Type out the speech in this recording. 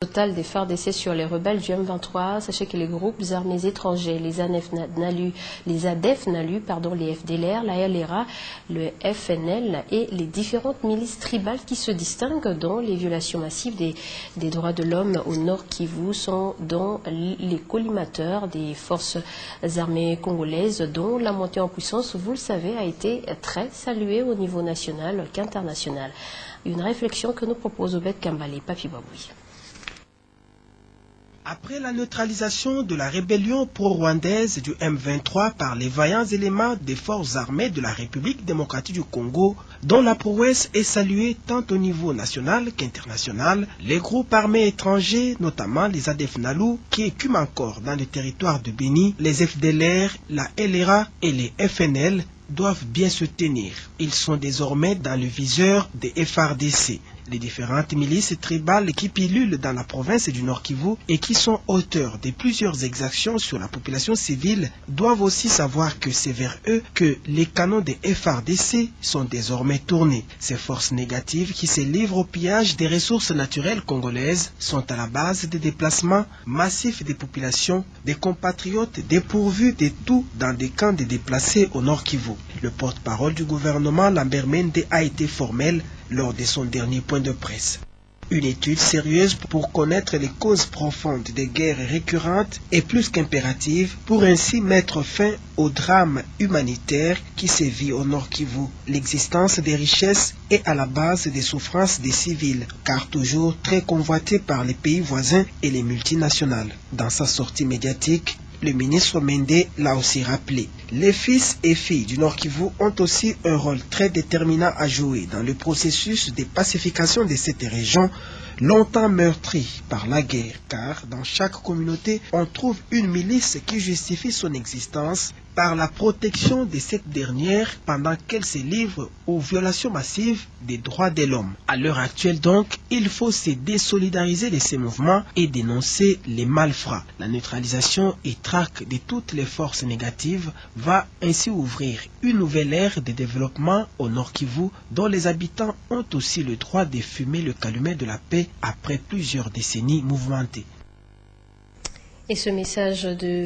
Total des FARDC sur les rebelles du M23. Sachez que les groupes armés étrangers, les ADF Nalu, les FDLR, la LRA, le FNL et les différentes milices tribales qui se distinguent dans les violations massives des droits de l'homme au Nord Kivu sont dans les collimateurs des forces armées congolaises, dont la montée en puissance, vous le savez, a été très saluée au niveau national qu'international. Une réflexion que nous propose Obed Kambale, Papi Baboui. Après la neutralisation de la rébellion pro-rwandaise du M23 par les vaillants éléments des forces armées de la République démocratique du Congo, dont la prouesse est saluée tant au niveau national qu'international, les groupes armés étrangers, notamment les ADF Nalu, qui écument encore dans le territoire de Béni, les FDLR, la LRA et les FNL, doivent bien se tenir. Ils sont désormais dans le viseur des FARDC. Les différentes milices tribales qui pilulent dans la province du Nord Kivu et qui sont auteurs de plusieurs exactions sur la population civile doivent aussi savoir que c'est vers eux que les canons des FARDC sont désormais tournés. Ces forces négatives qui se livrent au pillage des ressources naturelles congolaises sont à la base des déplacements massifs des populations, des compatriotes dépourvus de tout dans des camps de déplacés au Nord Kivu. Le porte-parole du gouvernement, Lambert Mende, a été formel lors de son dernier point de presse. Une étude sérieuse pour connaître les causes profondes des guerres récurrentes est plus qu'impérative pour ainsi mettre fin au drame humanitaire qui sévit au Nord Kivu. L'existence des richesses est à la base des souffrances des civils, car toujours très convoitée par les pays voisins et les multinationales. Dans sa sortie médiatique, le ministre Mende l'a aussi rappelé. Les fils et filles du Nord Kivu ont aussi un rôle très déterminant à jouer dans le processus de pacification de cette région longtemps meurtrie par la guerre, car dans chaque communauté, on trouve une milice qui justifie son existence par la protection de cette dernière pendant qu'elle se livre aux violations massives des droits de l'homme. À l'heure actuelle donc, il faut se désolidariser de ces mouvements et dénoncer les malfrats. La neutralisation et traque de toutes les forces négatives va ainsi ouvrir une nouvelle ère de développement au Nord Kivu dont les habitants ont aussi le droit de fumer le calumet de la paix après plusieurs décennies mouvementées. Et ce message de